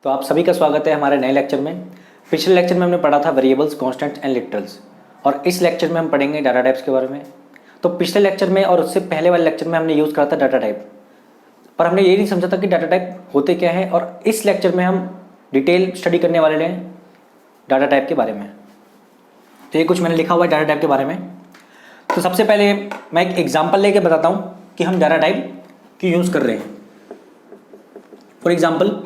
तो आप सभी का स्वागत है हमारे नए लेक्चर में। पिछले लेक्चर में हमने पढ़ा था वेरिएबल्स, कांस्टेंट्स एंड लिटरल्स, और इस लेक्चर में हम पढ़ेंगे डाटा टाइप्स के बारे में। तो पिछले लेक्चर में और उससे पहले वाले लेक्चर में हमने यूज़ करा था डाटा टाइप, पर हमने ये नहीं समझा था कि डाटा टाइप होते क्या है, और इस लेक्चर में हम डिटेल स्टडी करने वाले हैं डाटा टाइप के बारे में। तो ये कुछ मैंने लिखा हुआ है डाटा टाइप के बारे में। तो सबसे पहले मैं एक एग्जाम्पल लेके बताता हूँ कि हम डाटा टाइप क्यों यूज़ कर रहे हैं। फॉर एग्जाम्पल,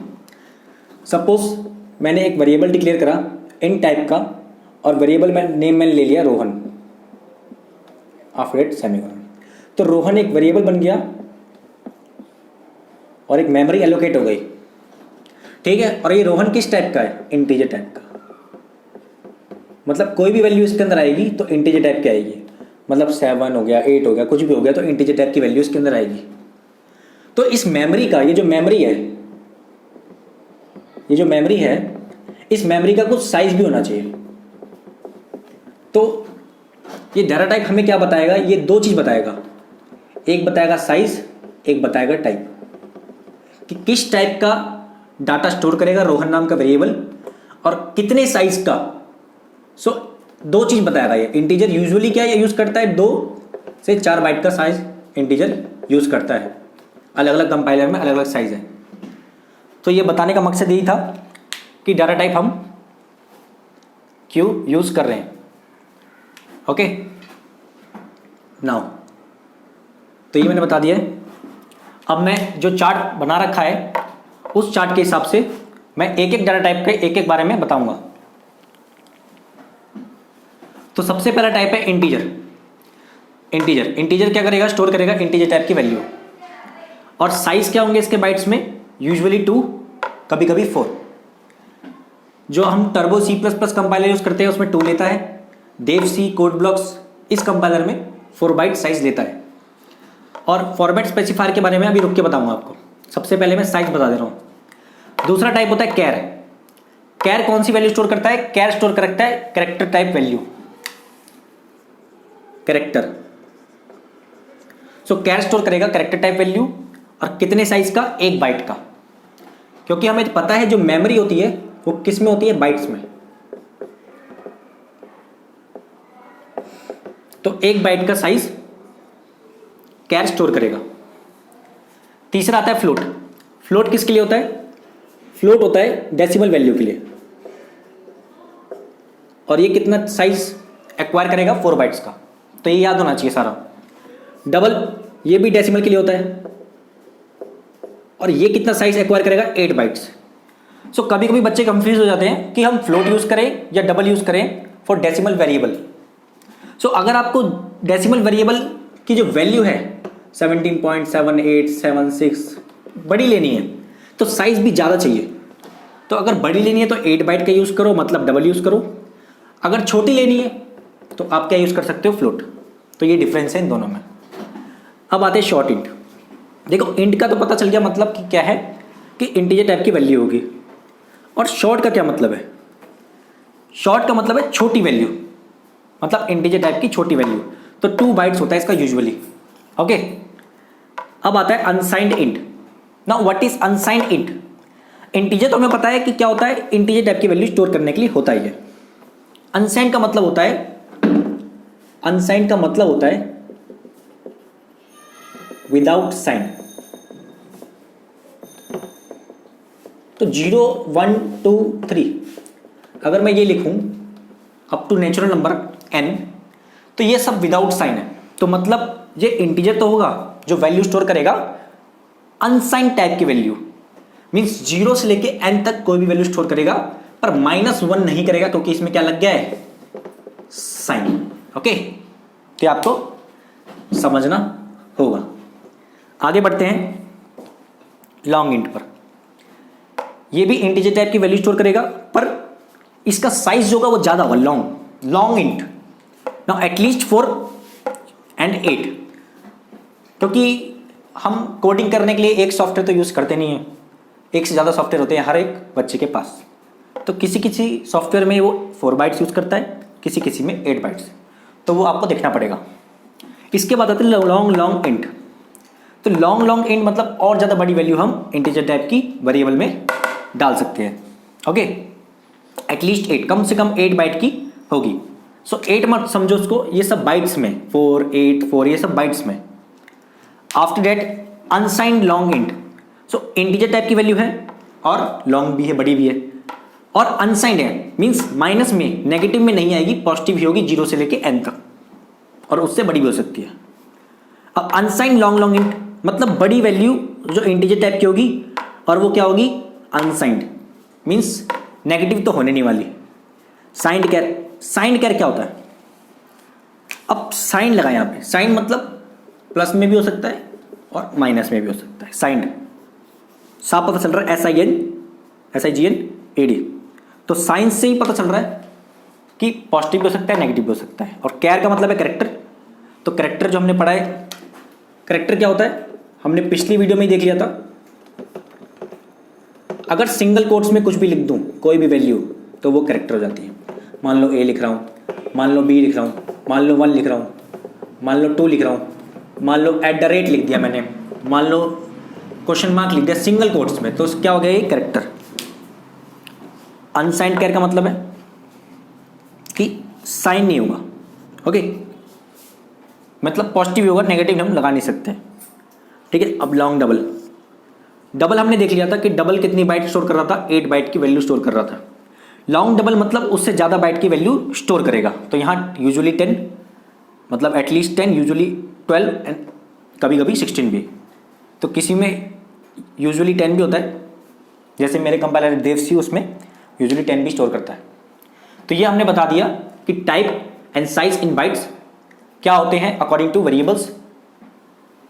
सपोज मैंने एक वेरिएबल डिक्लेयर करा इन टाइप का, और वेरिएबल नेम मैंने ले लिया रोहन, आफ्टर इट सेमीकोलन। तो रोहन एक वेरिएबल बन गया और एक मेमोरी एलोकेट हो गई, ठीक है। और ये रोहन किस टाइप का है? इंटीजर टाइप का। मतलब कोई भी वैल्यू इसके अंदर आएगी तो इंटीजर टाइप की आएगी। मतलब 7 हो गया, 8 हो गया, कुछ भी हो गया तो इंटीजर टाइप की वैल्यू इसके अंदर आएगी। तो इस मेमोरी का, ये जो मेमोरी है, इस मेमोरी का कुछ साइज भी होना चाहिए। तो ये डाटा टाइप हमें क्या बताएगा? ये दो चीज बताएगा, एक बताएगा साइज, एक बताएगा टाइप, कि किस टाइप का डाटा स्टोर करेगा रोहन नाम का वेरिएबल और कितने साइज का। सो दो चीज बताएगा ये। इंटीजर यूजुअली क्या यूज करता है? 2 से 4 बाइट का साइज इंटीजर यूज करता है। अलग अलग कंपाइलर में अलग अलग साइज है। तो ये बताने का मकसद यही था कि डाटा टाइप हम क्यों यूज कर रहे हैं। ओके, नाउ तो ये मैंने बता दिया है। अब मैं जो चार्ट बना रखा है उस चार्ट के हिसाब से मैं एक एक डाटा टाइप के एक एक बारे में बताऊंगा। तो सबसे पहला टाइप है इंटीजर। इंटीजर क्या करेगा? स्टोर करेगा इंटीजर टाइप की वैल्यू। और साइज क्या होंगे इसके बाइट्स में? यूजुअली 2, कभी कभी 4। जो हम टर्बो C++ कंपाइलर यूज करते हैं उसमें 2 लेता है। देव सी, कोड ब्लॉक्स, इस कंपाइलर में 4 बाइट साइज लेता है। और फॉर्मेट स्पेसिफायर के बारे में अभी रुक के बताऊंगा आपको। सबसे पहले मैं साइज बता दे रहा हूं। दूसरा टाइप होता है कैर। कैर कौन सी वैल्यू स्टोर करता है? कैर स्टोर करता है कैरेक्टर टाइप वैल्यू, कैरेक्टर। सो कैर स्टोर करेगा कैरेक्टर टाइप वैल्यू, और कितने साइज का? 1 बाइट का। क्योंकि हमें पता है जो मेमोरी होती है वो किस में होती है? बाइट्स में। तो 1 बाइट का साइज कैर स्टोर करेगा। तीसरा आता है फ्लोट। फ्लोट किसके लिए होता है? फ्लोट होता है डेसिमल वैल्यू के लिए। और ये कितना साइज एक्वायर करेगा? 4 बाइट्स का। तो ये याद होना चाहिए सारा। डबल, ये भी डेसिमल के लिए होता है, और ये कितना साइज एक्वायर करेगा? 8 बाइट्स। सो कभी कभी बच्चे कंफ्यूज हो जाते हैं कि हम फ्लोट यूज करें या डबल यूज करें फॉर डेसिमल वेरिएबल। सो अगर आपको डेसिमल वेरिएबल की जो वैल्यू है 17.7876 बड़ी लेनी है तो साइज भी ज़्यादा चाहिए। तो अगर बड़ी लेनी है तो 8 बाइट का यूज़ करो, मतलब डबल यूज़ करो। अगर छोटी लेनी है तो आप क्या यूज़ कर सकते हो? फ्लोट। तो ये डिफरेंस है इन दोनों में। अब आते हैं शॉर्ट इंट। देखो, इंट का तो पता चल गया मतलब कि क्या है, कि इंटीजर टाइप की वैल्यू होगी। और शॉर्ट का क्या मतलब है? शॉर्ट का मतलब है छोटी वैल्यू, मतलब इंटीजर टाइप की छोटी वैल्यू। तो 2 बाइट्स होता है इसका यूजुअली। ओके, अब आता है unsigned int. Now what is unsigned int? Integer तो हमें पता है कि क्या होता है, इंटीजर टाइप की वैल्यू स्टोर करने के लिए होता ही है। अनसाइंड का मतलब होता है विदाउट साइन। तो 0, 1, 2, 3 अगर मैं ये लिखूं up to natural number n, तो ये सब विदाउट साइन है। तो मतलब ये इंटीजर तो होगा जो वैल्यू स्टोर करेगा अनसाइन टाइप की वैल्यू, मींस 0 से लेके n तक कोई भी वैल्यू स्टोर करेगा, पर -1 नहीं करेगा क्योंकि इसमें क्या लग गया है? साइन। ओके, तो आपको समझना होगा। आगे बढ़ते हैं लॉन्ग इंट पर। ये भी इंटीजर टाइप की वैल्यू स्टोर करेगा, पर इसका साइज जो होगा वो ज्यादा होगा, long int. Now at least 4 and 8, क्योंकि हम कोडिंग करने के लिए एक सॉफ्टवेयर तो यूज करते नहीं है, एक से ज्यादा सॉफ्टवेयर होते हैं हर एक बच्चे के पास। तो किसी किसी सॉफ्टवेयर में वो 4 बाइट्स यूज करता है, किसी में 8 बाइट्स। तो वो आपको देखना पड़ेगा। इसके बाद आते हैं लॉन्ग इंट। तो लॉन्ग इंट मतलब और ज़्यादा बड़ी वैल्यू हम इंटीजर टाइप की वेरिएबल में डाल सकते हैं। ओके, एटलीस्ट 8, कम से कम 8 बाइट की होगी। सो 8 मत समझो उसको, ये सब बाइट्स में, 4 8 4 ये सब बाइट्स में। After that unsigned long int, so integer type की वैल्यू है और लॉन्ग भी है, बड़ी भी है, और अनसाइंड है मींस माइनस में, नेगेटिव में नहीं आएगी, पॉजिटिव ही होगी 0 से लेके n तक, और उससे बड़ी भी हो सकती है। अब अनसाइंड लॉन्ग इंट मतलब बड़ी वैल्यू जो इंटीजर टाइप की होगी और वो क्या होगी, अनसाइंड, मींस नेगेटिव तो होने नहीं वाली। साइंड कैर क्या होता है, अब साइन लगाए यहाँ पे, साइन मतलब प्लस में भी हो सकता है और माइनस में भी हो सकता है। साइंड साफ पता चल रहा है, SIGN AD, तो साइन से ही पता चल रहा है कि पॉजिटिव भी हो सकता है, नेगेटिव भी हो सकता है। और कैर का मतलब है करेक्टर, तो करेक्टर जो हमने पढ़ा है, करेक्टर क्या होता है हमने पिछली वीडियो में ही देख लिया था। अगर सिंगल कोट्स में कुछ भी लिख दूं, कोई भी वैल्यू, तो वो करेक्टर हो जाती है। मान लो A लिख रहा हूँ, मान लो B लिख रहा हूँ, मान लो 1 लिख रहा हूँ, मान लो 2 लिख रहा हूँ, मान लो @ लिख दिया मैंने, मान लो क्वेश्चन मार्क लिख दिया सिंगल कोट्स में, तो क्या हो गया ये करेक्टर। अनसाइंड कैर का मतलब है कि साइन नहीं होगा। ओके, मतलब पॉजिटिव होगा, नेगेटिव हम लगा नहीं सकते। ठीक है, अब लॉन्ग डबल हमने देख लिया था कि डबल कितनी बाइट स्टोर कर रहा था, 8 बाइट की वैल्यू स्टोर कर रहा था। लॉन्ग डबल मतलब उससे ज़्यादा बाइट की वैल्यू स्टोर करेगा, तो यहाँ यूजुअली 10 मतलब एटलीस्ट 10, यूजुअली 12 एंड कभी कभी 16 भी। तो किसी में यूजुअली 10 भी होता है, जैसे मेरे कंपाइलर देवसी, उसमें यूजुअली 10 भी स्टोर करता है। तो ये हमने बता दिया कि type and size in bytes क्या होते हैं अकॉर्डिंग टू वेरिएबल्स।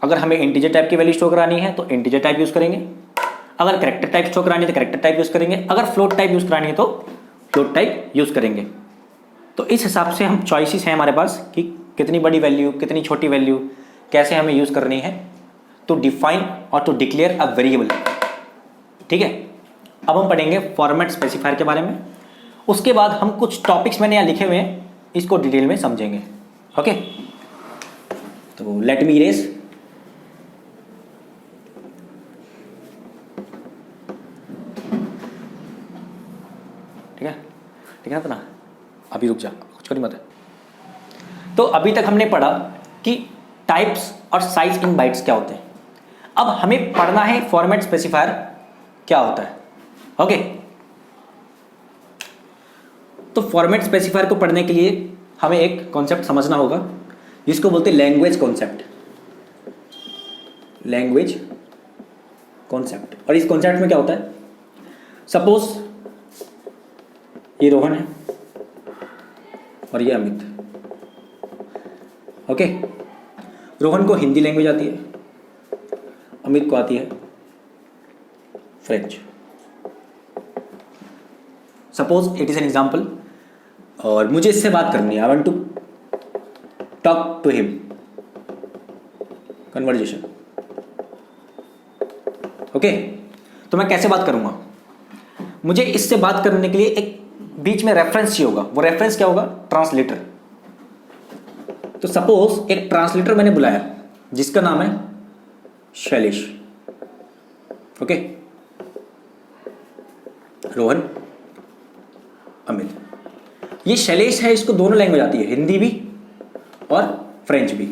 अगर हमें इंटीजर टाइप की वैल्यू स्टोर करानी है तो इंटीजर टाइप यूज़ करेंगे, अगर करेक्टर टाइप स्टोर करानी है तो करेक्टर टाइप यूज़ करेंगे, अगर फ्लोट टाइप यूज़ करानी है तो फ्लोट टाइप यूज़ करेंगे। तो इस हिसाब से हम चॉइसेस हैं हमारे पास कि कितनी बड़ी वैल्यू, कितनी छोटी वैल्यू, कैसे हमें यूज़ करनी है टू डिफाइन और टू डिक्लेयर अ वेरिएबल। ठीक है, अब हम पढ़ेंगे फॉर्मेट स्पेसिफायर के बारे में। उसके बाद हम कुछ टॉपिक्स मैंने यहाँ लिखे हुए हैं, इसको डिटेल में समझेंगे। ओके, तो लेट मी इरेज। ठीक है ना, अभी रुक जा, कुछ करी मत है। तो अभी तक हमने पढ़ा कि टाइप्स और साइज इन बाइट्स क्या होते हैं। अब हमें पढ़ना है फॉर्मेट स्पेसिफायर क्या होता है। ओके, तो फॉर्मेट स्पेसिफायर को पढ़ने के लिए हमें एक कॉन्सेप्ट समझना होगा जिसको बोलते हैं लैंग्वेज कॉन्सेप्ट। लैंग्वेज कॉन्सेप्ट, और इस कॉन्सेप्ट में क्या होता है, सपोज ये रोहन है और ये अमित। ओके, रोहन को हिंदी लैंग्वेज आती है, अमित को आती है French. Suppose it is an example, और मुझे इससे बात करनी है, I want to talk to him, conversation. Okay, तो मैं कैसे बात करूंगा, मुझे इससे बात करने के लिए एक बीच में रेफरेंस चाहिए होगा। वो रेफरेंस क्या होगा, ट्रांसलेटर। तो सपोज एक ट्रांसलेटर मैंने बुलाया जिसका नाम है शैलेश। ओके, रोहन, अमित, ये शैलेश है, इसको दोनों लैंग्वेज आती है, हिंदी भी और फ्रेंच भी।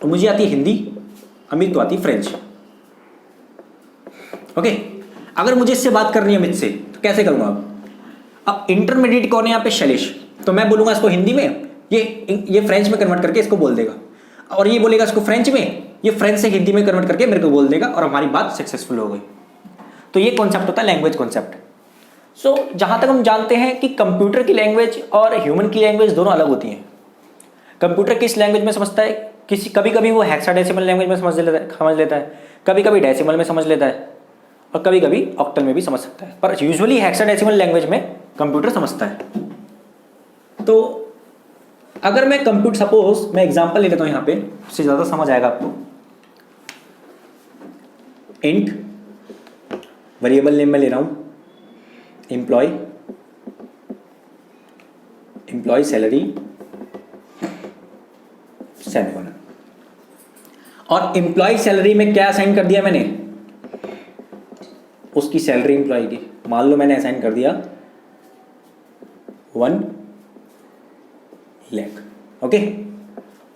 तो मुझे आती है हिंदी, अमित को आती है फ्रेंच। ओके, अगर मुझे इससे बात करनी है अमित से तो कैसे करूंगा। अब इंटरमीडिएट कौन है यहाँ पे, शैलेश, तो मैं बोलूंगा इसको हिंदी में, ये फ्रेंच में कन्वर्ट करके इसको बोल देगा, और ये बोलेगा इसको फ्रेंच में, ये फ्रेंच से हिंदी में कन्वर्ट करके मेरे को बोल देगा, और हमारी बात सक्सेसफुल हो गई। तो ये कॉन्सेप्ट होता है लैंग्वेज कॉन्सेप्ट। सो जहां तक हम जानते हैं कि कंप्यूटर की लैंग्वेज और ह्यूमन की लैंग्वेज दोनों अलग होती हैं। कंप्यूटर किस लैंग्वेज में समझता है, कभी कभी वो हेक्साडेसिमल लैंग्वेज में समझ लेता है, कभी कभी डेसिमल में समझ लेता है, और कभी कभी ऑक्टल में भी समझ सकता है, पर यूजुअली हेक्साडेसिमल लैंग्वेज में कंप्यूटर समझता है। तो अगर मैं कंप्यूटर, सपोज मैं एग्जांपल ले लेता हूं यहाँ पे, उससे ज़्यादा समझ आएगा आपको। इंट वेरिएबल नेम में ले रहा हूं एम्प्लॉय सैलरी सेमीकोलन, और एम्प्लॉय सैलरी में क्या असाइन कर दिया मैंने, उसकी सैलरी एम्प्लॉय की, मान लो मैंने असाइन कर दिया 1 लाख, ओके,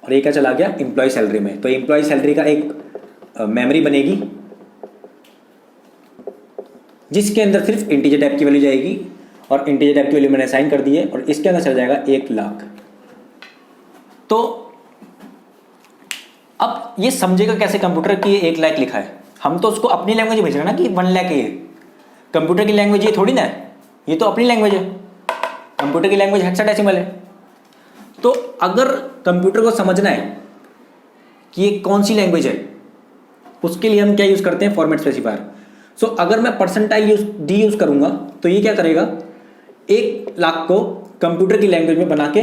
और ये क्या चला गया एम्प्लॉय सैलरी में। तो एम्प्लॉय सैलरी का एक मेमोरी बनेगी जिसके अंदर सिर्फ इंटीजर टाइप की वैल्यू जाएगी, और इंटीजर टाइप की वैल्यू मैंने असाइन कर दी है, और इसके अंदर चल जाएगा 1 लाख। तो अब ये समझेगा कैसे कंप्यूटर कि 1 लाख लिखा है, हम तो उसको अपनी लैंग्वेज भेज रहे हैं ना कि 1 लाख है। कंप्यूटर की लैंग्वेज ये थोड़ी ना है, ये तो अपनी लैंग्वेज है, कंप्यूटर की लैंग्वेज हेक्साडेसिमल है। तो अगर कंप्यूटर को समझना है कि ये कौन सी लैंग्वेज है, उसके लिए हम क्या यूज़ करते हैं, फॉर्मेट स्पेसिफायर। सो अगर मैं परसेंटाइल डी यूज़ करूँगा तो ये क्या करेगा, 1 लाख को कंप्यूटर की लैंग्वेज में बना के,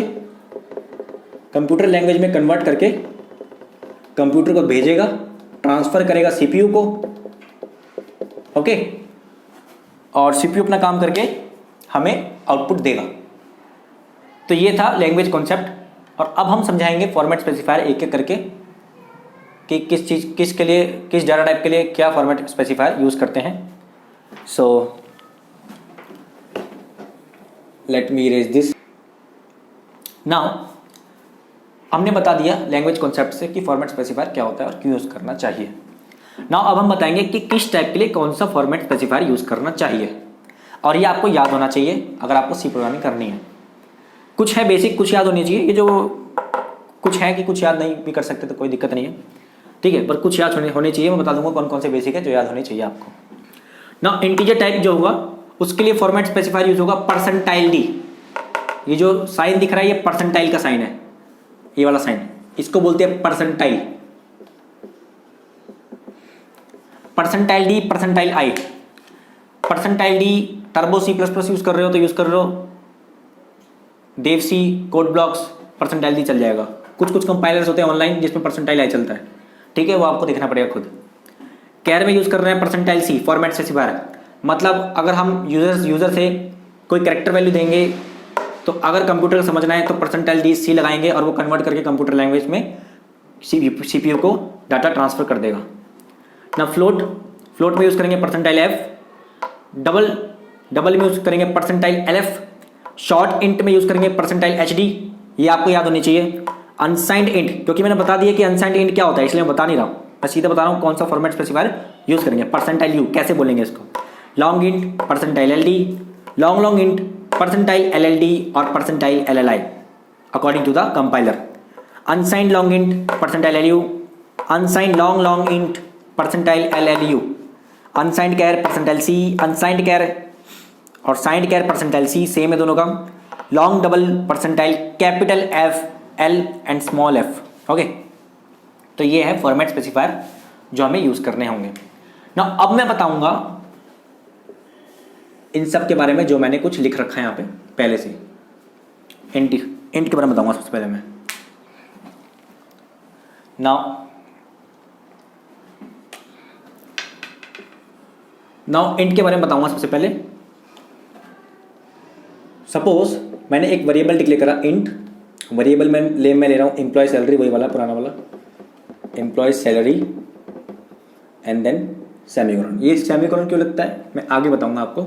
कंप्यूटर लैंग्वेज में कन्वर्ट करके कंप्यूटर को भेजेगा, ट्रांसफ़र करेगा सीपीयू को, ओके, और सीपीयू अपना काम करके हमें आउटपुट देगा। तो ये था लैंग्वेज कॉन्सेप्ट, और अब हम समझाएंगे फॉर्मेट स्पेसिफायर एक एक करके कि किस चीज़, किसके लिए, किस डाटा टाइप के लिए क्या फॉर्मेट स्पेसिफायर यूज़ करते हैं। So let me erase this. Now हमने बता दिया लैंग्वेज कॉन्सेप्ट से कि फॉर्मेट स्पेसिफायर क्या होता है और क्यों यूज़ करना चाहिए। नाउ अब हम बताएंगे कि किस टाइप के लिए कौन सा फॉर्मेट स्पेसिफायर यूज़ करना चाहिए, और ये आपको याद होना चाहिए अगर आपको सी प्रोग्रामिंग करनी है। कुछ है बेसिक, कुछ याद होनी चाहिए, ये जो कुछ है कि कुछ याद नहीं भी कर सकते तो कोई दिक्कत नहीं है, ठीक है, पर कुछ याद होने चाहिए। मैं बता दूंगा कौन कौन से बेसिक है जो याद होने चाहिए आपको। ना इंटीजर टाइप जो होगा उसके लिए फॉर्मेट स्पेसिफायर यूज होगा परसेंटाइल डी। ये जो साइन दिख रहा है ये परसेंटाइल का साइन है, ये वाला साइन, इसको बोलते हैं percentile. Percentile D, percentile I. Percentile D turbo C plus plus use कर रहे हो तो यूज कर रहे हो, Dev C, code blocks, percentile D चल जाएगा। कुछ कुछ कंपाइलर्स होते हैं ऑनलाइन जिसमें परसेंटाइल आई चलता है, ठीक है, वो आपको देखना पड़ेगा खुद। कैर में यूज कर रहे हैं परसेंटाइल सी, फॉर्मेट स्पेसिफायर। मतलब अगर हम यूजर से कोई कैरेक्टर वैल्यू देंगे तो अगर कंप्यूटर को समझना है तो परसेंटाइल डी सी लगाएंगे और वो कन्वर्ट करके कंप्यूटर लैंग्वेज में सीपीयू को डाटा ट्रांसफर कर देगा। ना फ्लोट में यूज करेंगे परसेंटाइल एफ, डबल में यूज करेंगे percentile L F, short int में यूज करेंगे परसेंटाइल एच डी। ये आपको याद होनी चाहिए। अनसाइंड इंट, क्योंकि मैंने बता दिया कि अनसाइंड इंट क्या होता है इसलिए मैं बता नहीं रहा हूँ, मैं सीधा बता रहा हूँ कौन सा फॉर्मेट स्पेसिफायर यूज करेंगे। परसेंटाइल यू कैसे बोलेंगे इसको, long int percentile L D, long int percentile L L D और percentile L L I according to the compiler. Unsigned long int percentile L U, unsigned long int percentile L L U, unsigned char percentile C, unsigned char और signed char percentile C, same है दोनों का। Long double percentile capital F, L and small F, okay. तो ये है format specifier जो हमें use करने होंगे ना। अब मैं बताऊंगा इन सब के बारे में जो मैंने कुछ लिख रखा है यहाँ पे पहले से। इंट के बारे में बताऊंगा सबसे पहले मैं। नाउ इंट के बारे में बताऊंगा सबसे पहले। सपोज मैंने एक वेरिएबल डिक्लेयर करा इंट, वेरिएबल में ले रहा हूँ एम्प्लॉय सैलरी, वही वाला पुराना वाला employ salary and then semicolon. ये सेमीकोलन क्यों लगता है मैं आगे बताऊंगा आपको,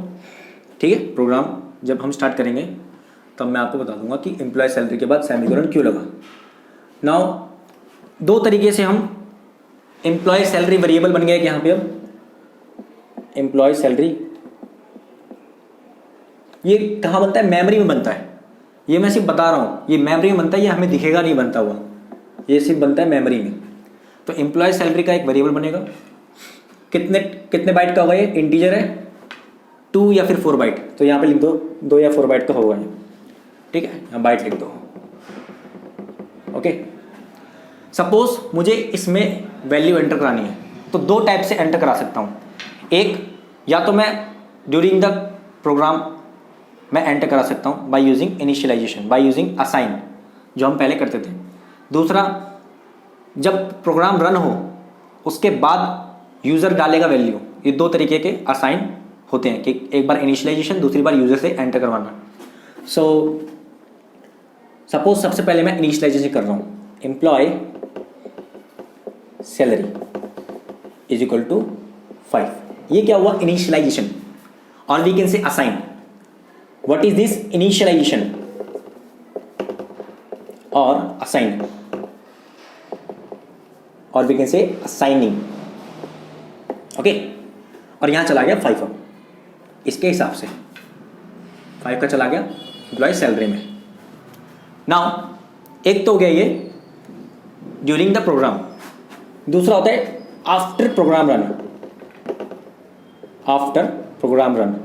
ठीक है। प्रोग्राम जब हम स्टार्ट करेंगे तब मैं आपको बता दूंगा कि एम्प्लॉय सैलरी के बाद सेमीकोलन क्यों लगा। नाउ दो तरीके से हम एम्प्लॉय सैलरी वेरिएबल बन गया कि यहाँ पे अब एम्प्लॉय सैलरी, ये कहाँ बनता है, मेमोरी में बनता है। ये मैं सिर्फ बता रहा हूँ, ये मेमोरी में बनता है, ये हमें दिखेगा नहीं बनता हुआ, ये सिर्फ बनता है मेमोरी में। तो एम्प्लॉय सैलरी का एक वेरिएबल बनेगा, कितने बाइट का होगा, ये इंटीजर है 2 या फिर 4 बाइट, तो यहाँ पे लिख दो 2 या 4 बाइट का होगा ये, ठीक है, यहाँ बाइट लिख दो, ओके। सपोज मुझे इसमें वैल्यू एंटर करानी है तो 2 टाइप से एंटर करा सकता हूँ। एक, या तो मैं ड्यूरिंग द प्रोग्राम मैं एंटर करा सकता हूँ by using initialization, by using assign, जो हम पहले करते थे। दूसरा, जब प्रोग्राम रन हो उसके बाद यूज़र डालेगा वैल्यू। ये 2 तरीके के असाइन होते हैं कि एक बार इनिशियलाइजेशन, दूसरी बार यूज़र से एंटर करवाना। सपोज सबसे पहले मैं इनिशियलाइजेशन कर रहा हूँ, employ salary is equal to 5, ये क्या हुआ? इनिशियलाइजेशन, और we can say assign. What is this? Initialization और असाइन, और we can say assigning. Okay, और यहां चला गया 5 अब इसके हिसाब से 5 का चला गया एम्प्लॉय सैलरी में. नाउ एक तो हो गया ये ड्यूरिंग द प्रोग्राम, दूसरा होता है after program run. After program run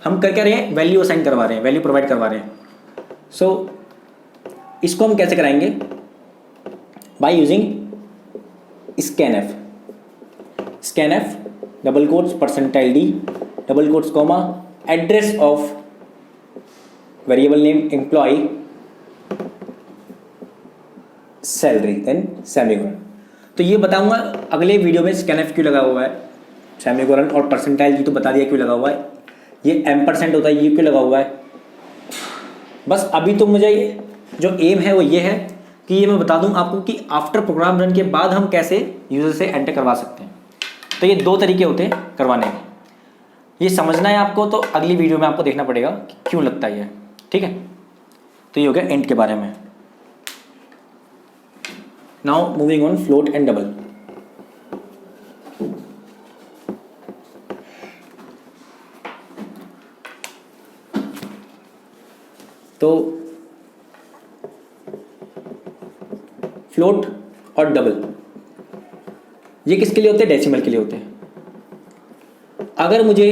हम कर रहे हैं, वैल्यू असाइन करवा रहे हैं, वैल्यू प्रोवाइड करवा रहे हैं. सो इसको हम कैसे कराएंगे? By using scanf. Scanf double quotes percentile d double quotes comma address of variable name employ salary then semicolon. तो ये बताऊंगा अगले वीडियो में स्कैनएफ क्यों लगा हुआ है, सेमीकोलन और परसेंटाइल डी तो बता दिया क्यों लगा हुआ है, ये M% होता है ये क्यों लगा हुआ है. बस अभी तो मुझे जो एम है वो ये है कि ये मैं बता दूं आपको कि आफ्टर प्रोग्राम रन के बाद हम कैसे यूजर से एंटर करवा सकते हैं. तो ये 2 तरीके होते हैं करवाने के. ये समझना है आपको तो अगली वीडियो में आपको देखना पड़ेगा कि क्यों लगता है ये. ठीक है, तो ये हो गया एंड के बारे में. Now moving on float and double. तो फ्लोट और डबल ये किसके लिए होते हैं? डेसिमल के लिए होते हैं. अगर मुझे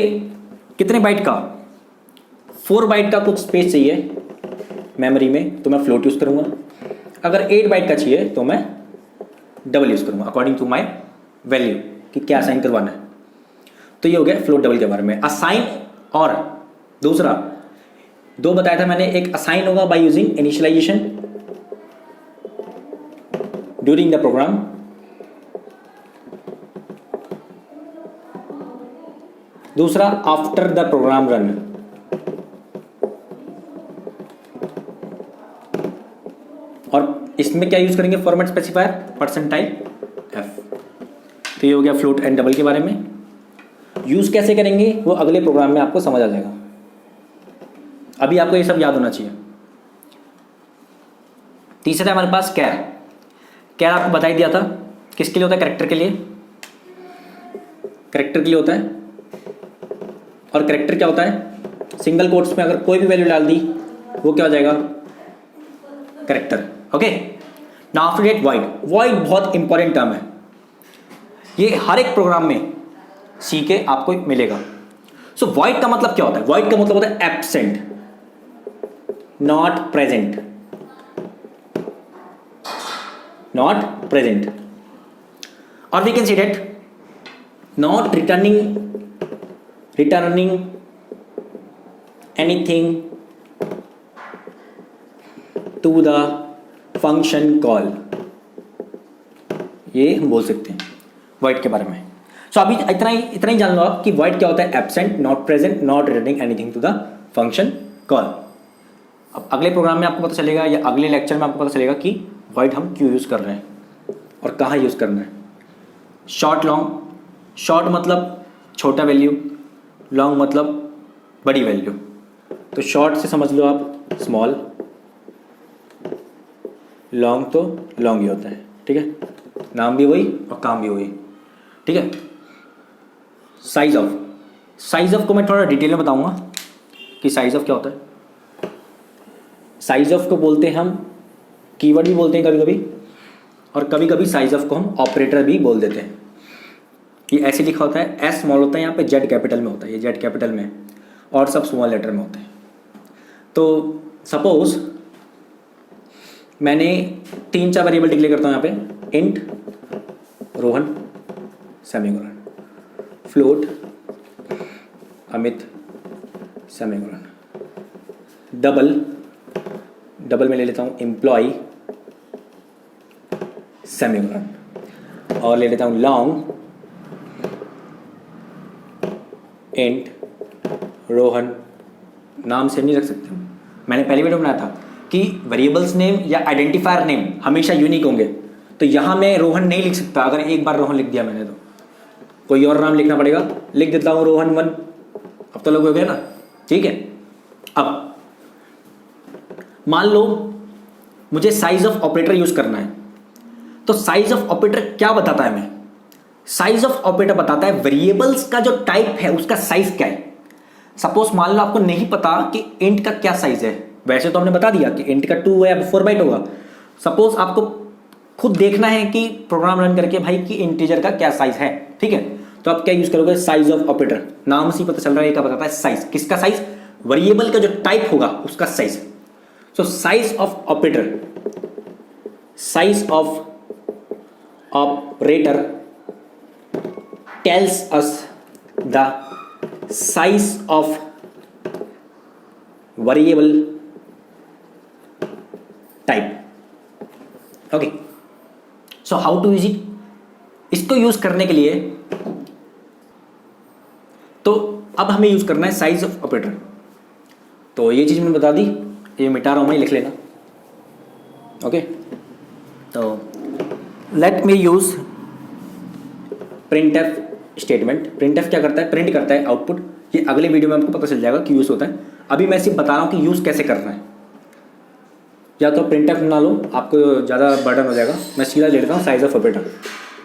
कितने बाइट का 4 बाइट का कुछ स्पेस चाहिए मेमोरी में तो मैं फ्लोट यूज़ करूँगा. अगर 8 बाइट का चाहिए तो मैं डबल यूज़ करूँगा अकॉर्डिंग टू माय वैल्यू कि क्या असाइन करवाना है. तो ये हो गया फ्लोट डबल के बारे में. असाइन और दूसरा 2 बताया था मैंने. एक असाइन होगा by using initialization during the program, दूसरा आफ्टर द प्रोग्राम रन. और इसमें क्या यूज करेंगे? Format specifier percentile f. तो ये हो गया फ्लोट एंड डबल के बारे में. यूज कैसे करेंगे वो अगले प्रोग्राम में आपको समझ आ जाएगा. अभी आपको ये सब याद होना चाहिए. तीसरा है हमारे पास कैर. कैर आपको बता ही दिया था किसके लिए होता है? कैरेक्टर के लिए. कैरेक्टर के लिए होता है. और कैरेक्टर क्या होता है? सिंगल कोट्स में अगर कोई भी वैल्यू डाल दी वो क्या हो जाएगा? Character. Okay, now after that void. Void बहुत इंपॉर्टेंट टर्म है. ये हर एक प्रोग्राम में सी के आपको मिलेगा. सो वॉइड का मतलब क्या होता है? वॉइड का मतलब होता है absent, not present. Not present. और we can see that not returning anything to the function call. ये हम बोल सकते हैं void के बारे में. सो अभी इतना ही जान लो आप कि void क्या होता है? Absent, not present, not returning anything to the function call. अब अगले प्रोग्राम में आपको पता चलेगा या अगले लेक्चर में आपको पता चलेगा कि void हम क्यों यूज़ कर रहे हैं और कहाँ यूज़ करना है. Short long. शॉर्ट मतलब छोटा वैल्यू, लॉन्ग मतलब बड़ी वैल्यू. तो शॉर्ट से समझ लो आप स्मॉल, लॉन्ग तो लॉन्ग ही होता है. ठीक है, नाम भी वही और काम भी वही. ठीक है. साइज ऑफ को मैं थोड़ा डिटेल में बताऊंगा कि साइज ऑफ क्या होता है. साइज ऑफ को बोलते हैं हम कीवर्ड भी बोलते हैं कभी कभी, और कभी कभी साइज ऑफ को हम ऑपरेटर भी बोल देते हैं. ये ऐसे लिखा होता है, एस स्मॉल होता है, यहाँ पे जेड कैपिटल में होता है, ये जेड कैपिटल में, और सब स्मॉल लेटर में होते हैं. तो सपोज मैंने 3-4 वेरिएबल डिक्लेयर करता हूँ यहाँ पे. Int Rohan semicolon, float Amit semicolon, double में ले लेता हूँ एम्प्लॉय सेमीकोलन, और ले लेता हूँ लॉन्ग इंट रोहन. नाम सेम नहीं रख सकते. मैंने पहले वीडियो बनाया था कि वेरिएबल्स नेम या आइडेंटिफायर नेम हमेशा यूनिक होंगे. तो यहाँ मैं रोहन नहीं लिख सकता, अगर एक बार रोहन लिख दिया मैंने तो कोई और नाम लिखना पड़ेगा। लिख देता हूँ रोहन 1, अब तो लोग हो गए ना, ठीक है। अब मान लो मुझे साइज ऑफ ऑपरेटर यूज करना है, तो साइज ऑफ ऑपरेटर क्या बताता है हमें? साइज ऑफ ऑपरेटर बताता है वेरिएबल्स का जो टाइप है उसका साइज क्या है। सपोज मान लो आपको नहीं पता कि इंट का क्या साइज है, वैसे तो हमने बता दिया कि इंट का 2 है, 4 बाइट होगा। सपोज आपको खुद देखना है कि प्रोग्राम रन करके भाई कि इंटीजर का क्या साइज है, ठीक है, तो आप क्या यूज करोगे? Size of operator. नाम से पता चल रहा है, क्या बताता है? साइज। किसका साइज? वेरिएबल का जो टाइप होगा उसका size. So size of operator, size of operator tells us the size of variable type. Okay, so how to use it? इसको यूज करने के लिए तो अब हमें यूज करना है साइज ऑफ ऑपरेटर। तो ये चीज मैंने बता दी, ये मिटा रहा हूं मैं, लिख लेना। ओके, तो let me use printf statement. printf क्या करता है? प्रिंट करता है आउटपुट। ये अगले वीडियो में आपको पता चल जाएगा कि यूज होता है, अभी मैं सिर्फ बता रहा हूँ कि यूज कैसे करना है। या तो printf बना लो, आपको ज़्यादा बर्डन हो जाएगा। मैं सीधा ले लेता हूँ साइज ऑफ ऑपरेटर।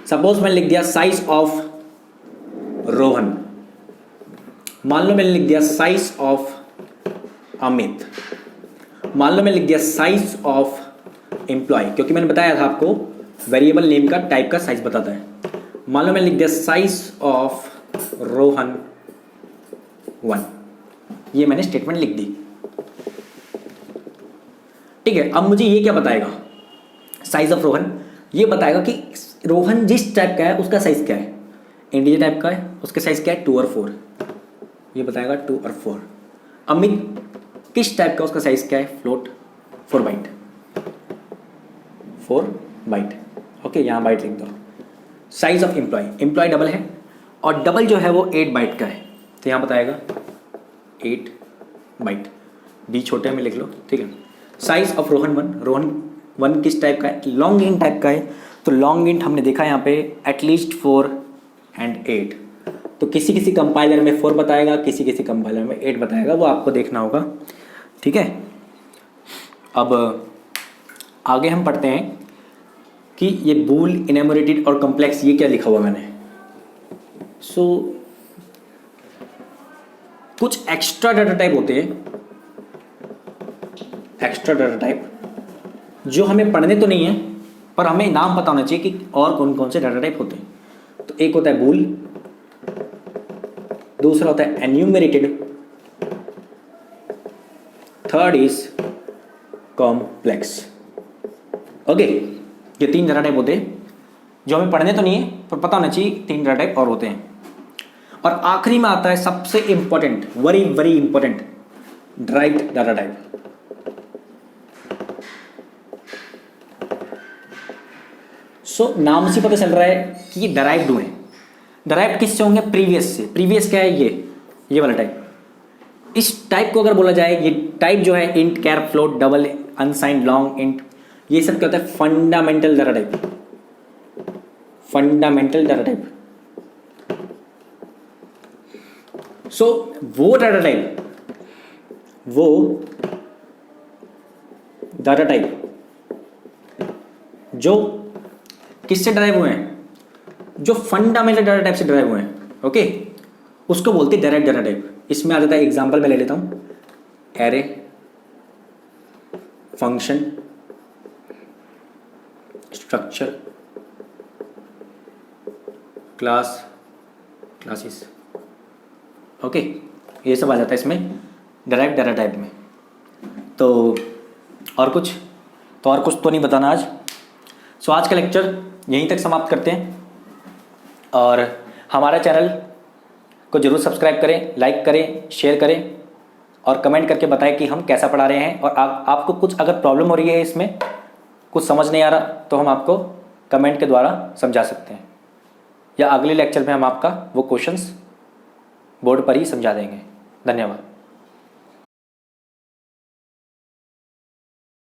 सपोज मैंने लिख दिया साइज ऑफ रोहन, मान लो मैंने लिख दिया साइज ऑफ अमित, मान लो मैंने लिख दिया साइज ऑफ एम्प्लॉय, क्योंकि मैंने बताया था आपको वेरिएबल नेम का टाइप का साइज बताता है। मान लो मैंने लिख दिया साइज ऑफ रोहन 1, ये मैंने स्टेटमेंट लिख दी, ठीक है। अब मुझे ये क्या बताएगा? साइज ऑफ रोहन ये बताएगा कि रोहन जिस टाइप का है उसका साइज क्या है। इंटीजर टाइप का है, उसके साइज क्या है? 2 और 4, ये बताएगा 2 और 4। अमित किस टाइप का, उसका साइज क्या है? Float 4 byte, 4 byte. ओके, यहाँ बाइट लिख दो। Size of employ, employ double है और डबल जो है वो 8 बाइट का है, तो यहाँ बताएगा 8 बाइट। डी छोटे में लिख लो, ठीक है। साइज ऑफ रोहन 1, रोहन 1 किस टाइप का है? लॉन्ग इंट टाइप का है, तो लॉन्ग इंट हमने देखा यहाँ पे एटलीस्ट 4 एंड 8, तो किसी किसी कंपाइलर में 4 बताएगा, किसी किसी कंपाइलर में 8 बताएगा, वो आपको देखना होगा, ठीक है। अब आगे हम पढ़ते हैं कि ये बूल, इनएमोरेटेड और कॉम्प्लेक्स, ये क्या लिखा हुआ मैंने। सो कुछ एक्स्ट्रा डाटा टाइप होते हैं, एक्स्ट्रा डाटा टाइप जो हमें पढ़ने तो नहीं है पर हमें नाम पता होना चाहिए कि और कौन कौन से डाटा टाइप होते हैं। तो एक होता है बूल, दूसरा होता है enumerated, third is complex. Okay, ये 3 डाटा टाइप होते हैं जो हमें पढ़ने तो नहीं है पर पता होना चाहिए 3 डाटा टाइप और होते हैं। और आखिरी में आता है सबसे important, very very important, derived data type. So नाम से पता चल रहा है कि ये डिराइव्ड हुए। डिराइव्ड किससे होंगे? प्रीवियस से। प्रीवियस क्या है? ये वाला टाइप। इस टाइप को अगर बोला जाए, ये टाइप जो है int, char, float, double, unsigned, long, int, ये सब क्या होता है? Fundamental data type. Fundamental data type. So वो डाटा टाइप जो किससे ड्राइव हुए हैं? जो फंडामेंटल डाटा टाइप से ड्राइव हुए हैं, ओके, उसको बोलते हैं डायरेक्ट डाटा टाइप। इसमें आ जाता है, एग्जांपल मैं ले लेता हूं, array, function, structure, class, classes, okay, ये सब आ जाता है इसमें डायरेक्ट डाटा टाइप में। तो और कुछ तो नहीं बताना आज। सो आज का लेक्चर यहीं तक समाप्त करते हैं और हमारा चैनल को जरूर सब्सक्राइब करें, लाइक करें, शेयर करें और कमेंट करके बताएं कि हम कैसा पढ़ा रहे हैं। और आपको कुछ अगर प्रॉब्लम हो रही है, इसमें कुछ समझ नहीं आ रहा, तो हम आपको कमेंट के द्वारा समझा सकते हैं या अगले लेक्चर में हम आपका वो क्वेश्चंस बोर्ड पर ही समझा देंगे। धन्यवाद।